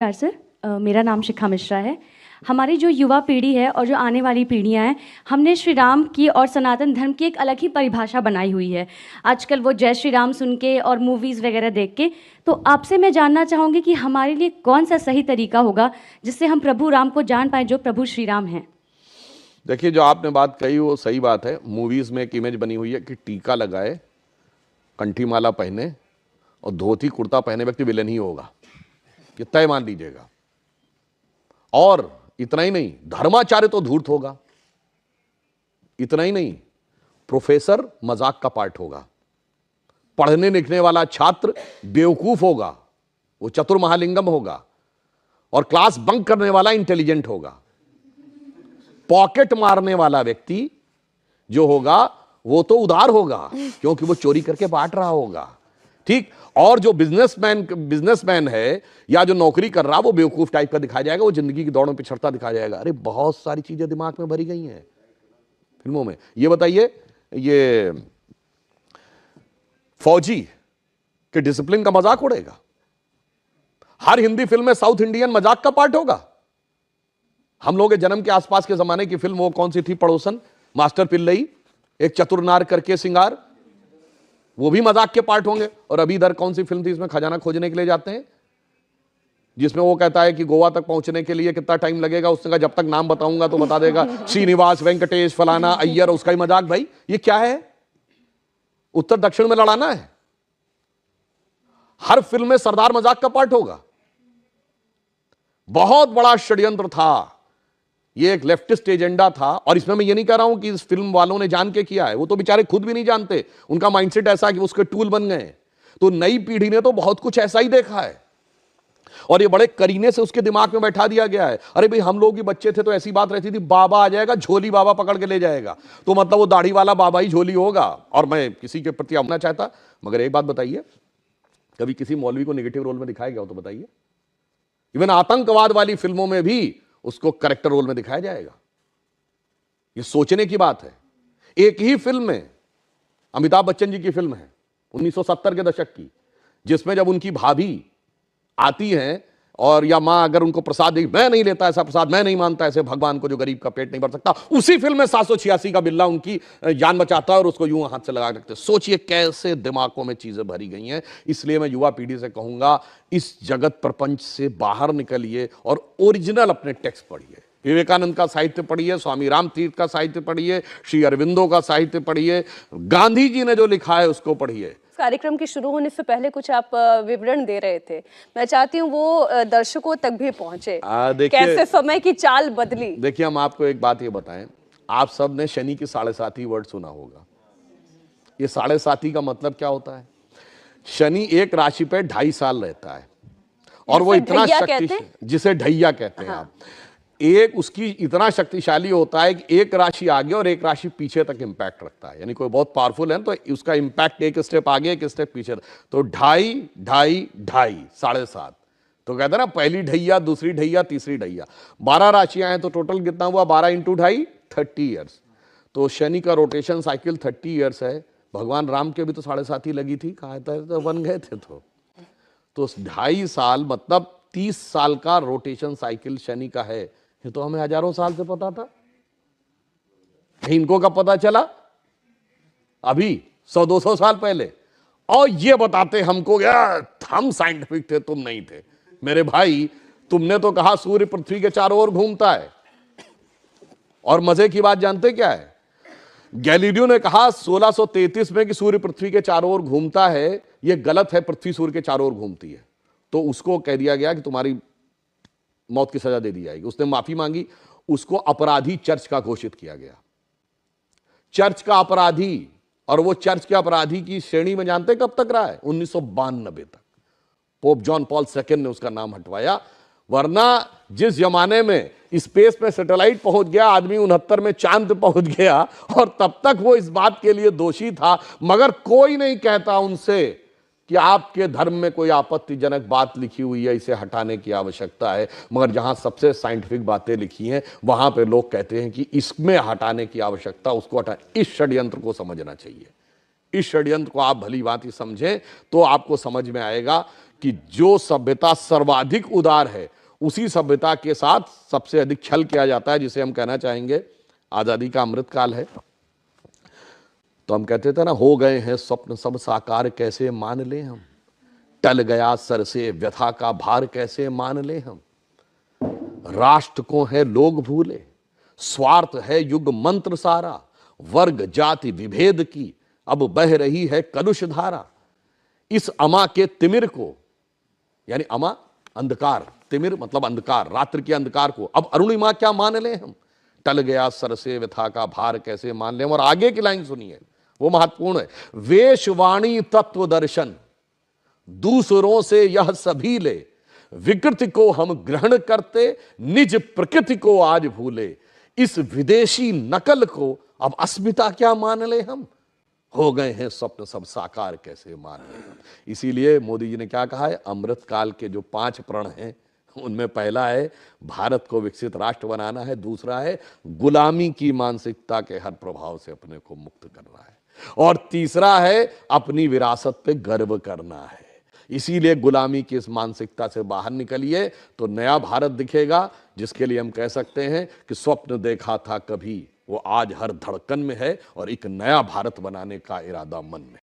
नमस्कार सर, मेरा नाम शिखा मिश्रा है। हमारी जो युवा पीढ़ी है और जो आने वाली पीढ़ियां हैं, हमने श्री राम की और सनातन धर्म की एक अलग ही परिभाषा बनाई हुई है। आजकल वो जय श्री राम सुन के और मूवीज़ वगैरह देख के, तो आपसे मैं जानना चाहूँगी कि हमारे लिए कौन सा सही तरीका होगा जिससे हम प्रभु राम को जान पाएँ जो प्रभु श्री राम हैं। देखिए, जो आपने बात कही वो सही बात है। मूवीज़ में एक इमेज बनी हुई है कि टीका लगाए, कंठी माला पहने और धोती कुर्ता पहने व्यक्ति विलेन ही होगा, ये तय मान लीजिएगा। और इतना ही नहीं, धर्माचार्य तो धूर्त होगा। इतना ही नहीं, प्रोफेसर मजाक का पार्ट होगा। पढ़ने लिखने वाला छात्र बेवकूफ होगा, वो चतुर महालिंगम होगा। और क्लास बंक करने वाला इंटेलिजेंट होगा। पॉकेट मारने वाला व्यक्ति जो होगा वो तो उदार होगा, क्योंकि वो चोरी करके बांट रहा होगा। ठीक। और जो बिजनेसमैन है या जो नौकरी कर रहा, वो बेवकूफ टाइप का दिखाया जाएगा, वो जिंदगी की दौड़ में पिछड़ता दिखाया जाएगा। अरे बहुत सारी चीजें दिमाग में भरी गई हैं फिल्मों में। ये बताइए, ये फौजी के डिसिप्लिन का मजाक उड़ेगा। हर हिंदी फिल्म में साउथ इंडियन मजाक का पार्ट होगा। हम लोग के जन्म के आसपास के जमाने की फिल्म वो कौन सी थी, पड़ोसन, मास्टर पिल्लई, एक चतुरनार करके सिंगार, वो भी मजाक के पार्ट होंगे। और अभी इधर कौन सी फिल्म थी, इसमें खजाना खोजने के लिए जाते हैं, जिसमें वो कहता है कि गोवा तक पहुंचने के लिए कितना टाइम लगेगा। उसने कहा जब तक नाम बताऊंगा तो बता देगा, श्रीनिवास, वेंकटेश, फलाना, अय्यर। उसका ही मजाक। भाई ये क्या है, उत्तर दक्षिण में लड़ाना है। हर फिल्म में सरदार मजाक का पार्ट होगा। बहुत बड़ा षड्यंत्र था, ये एक लेफ्टिस्ट एजेंडा था। और इसमें मैं ये नहीं कह रहा हूं कि इस फिल्म वालों ने जान के किया है, वो तो बेचारे खुद भी नहीं जानते। उनका माइंडसेट ऐसा कि उसके टूल बन गए। तो नई पीढ़ी ने तो बहुत कुछ ऐसा ही देखा है और ये बड़े करीने से उसके दिमाग में बैठा दिया गया है। अरे भाई, हम लोग भी बच्चे थे तो ऐसी बात रहती थी, बाबा आ जाएगा, झोली बाबा पकड़ के ले जाएगा, तो मतलब वो दाढ़ी वाला बाबा ही झोली होगा। और मैं किसी के प्रति आना चाहता, मगर एक बात बताइए, कभी किसी मौलवी को नेगेटिव रोल में दिखाया गया हो तो बताइए। इवन आतंकवाद वाली फिल्मों में भी उसको करेक्टर रोल में दिखाया जाएगा। ये सोचने की बात है। एक ही फिल्म में, अमिताभ बच्चन जी की फिल्म है 1970 के दशक की, जिसमें जब उनकी भाभी आती हैं और या मां अगर उनको प्रसाद देगी, मैं नहीं लेता ऐसा प्रसाद, मैं नहीं मानता ऐसे भगवान को जो गरीब का पेट नहीं भर सकता, उसी फिल्म में 786 का बिल्ला उनकी जान बचाता है और उसको यूं हाथ से लगा रखते। सोचिए कैसे दिमागों में चीजें भरी गई हैं। इसलिए मैं युवा पीढ़ी से कहूंगा, इस जगत प्रपंच से बाहर निकलिए और ओरिजिनल अपने टेक्स्ट पढ़िए। विवेकानंद का साहित्य पढ़िए, स्वामी राम तीर्थ का साहित्य पढ़िए, श्री अरविंदो का साहित्य पढ़िए, गांधी जी ने जो लिखा है उसको पढ़िए। कार्यक्रम के शुरू होने से पहले कुछ आप विवरण दे रहे थे, मैं चाहती हूँ वो दर्शकों तक भी पहुंचे। कैसे समय की चाल बदली। देखिए, हम आपको एक बात ये बताएं, आप सब ने शनि की 7.5 वर्ड सुना होगा। ये 7.5 का मतलब क्या होता है? शनि एक राशि पे 2.5 साल रहता है और वो इतना शक्तिशाली, जिसे ढैया कहते हैं आप, एक उसकी इतना शक्तिशाली होता है कि एक राशि आगे और एक राशि पीछे तक इंपैक्ट रखता है। यानी कोई बहुत पावरफुल है तो उसका इंपैक्ट एक स्टेप आगे एक स्टेप पीछे। तो 2.5, 2.5, 2.5, 7.5। तो कहते हैं ना, पहली ढैया, दूसरी ढैया, तीसरी ढैया। 12 राशियां हैं तो टोटल कितना हुआ? 12 × 2.5, 30 ईयर्स। तो शनि का रोटेशन साइकिल 30 ईयर्स है। भगवान राम के भी तो 7.5 ही लगी थी, कहा था तो बन गए थे। तो 2.5 साल मतलब 30 साल का रोटेशन साइकिल शनि का है। ये तो हमें हजारों साल से पता था, इनको कब पता चला? अभी 100-200 साल पहले। और ये बताते हमको, यार हम साइंटिफिक थे, तुम नहीं थे। मेरे भाई, तुमने तो कहा सूर्य पृथ्वी के चारों ओर घूमता है। और मजे की बात जानते क्या है? गैलीलियो ने कहा 1633 में कि सूर्य पृथ्वी के चारों ओर घूमता है। यह गलत है, पृथ्वी सूर्य के चारों ओर घूमती है। तो उसको कह दिया गया कि तुम्हारी मौत की सजा दे दी जाएगी। उसने माफी मांगी, उसको अपराधी चर्च का घोषित किया गया। चर्च का अपराधी। और वो चर्च के अपराधी की श्रेणी में जानते कब तक रहा है? 1992 तक। पोप जॉन पॉल II ने उसका नाम हटवाया। वरना जिस जमाने में स्पेस में सैटेलाइट पहुंच गया, आदमी 69 में चांद पहुंच गया, और तब तक वो इस बात के लिए दोषी था। मगर कोई नहीं कहता उनसे कि आपके धर्म में कोई आपत्तिजनक बात लिखी हुई है, इसे हटाने की आवश्यकता है। मगर जहां सबसे साइंटिफिक बातें लिखी हैं, वहां पे लोग कहते हैं कि इसमें हटाने की आवश्यकता, उसको हटा। इस षड्यंत्र को समझना चाहिए। इस षड्यंत्र को आप भली भांति समझें तो आपको समझ में आएगा कि जो सभ्यता सर्वाधिक उदार है उसी सभ्यता के साथ सबसे अधिक छल किया जाता है, जिसे हम कहना चाहेंगे आजादी का अमृत काल है। तो हम कहते थे ना, हो गए हैं स्वप्न सब साकार कैसे मान ले हम, टल गया सर से व्यथा का भार कैसे मान ले हम, राष्ट्र को है लोग भूले, स्वार्थ है युग मंत्र सारा, वर्ग जाति विभेद की अब बह रही है कलुष धारा, इस अमा के तिमिर को, यानी अमा अंधकार, तिमिर मतलब अंधकार, रात्रि के अंधकार को अब अरुणिमा क्या मान ले हम, टल गया सर से व्यथा का भार कैसे मान ले हम। और आगे की लाइन सुनिए, वो महत्वपूर्ण है, वेशवाणी तत्व दर्शन दूसरों से यह सभी ले, विकृति को हम ग्रहण करते निज प्रकृति को आज भूले, इस विदेशी नकल को अब अस्मिता क्या मान ले हम, हो गए हैं स्वप्न सब साकार कैसे मान ले हम। इसीलिए मोदी जी ने क्या कहा है, अमृत काल के जो 5 प्रण हैं उनमें पहला है भारत को विकसित राष्ट्र बनाना है, दूसरा है गुलामी की मानसिकता के हर प्रभाव से अपने को मुक्त करना है, और तीसरा है अपनी विरासत पे गर्व करना है। इसीलिए गुलामी की इस मानसिकता से बाहर निकलिए तो नया भारत दिखेगा, जिसके लिए हम कह सकते हैं कि स्वप्न देखा था कभी वो आज हर धड़कन में है, और एक नया भारत बनाने का इरादा मन में।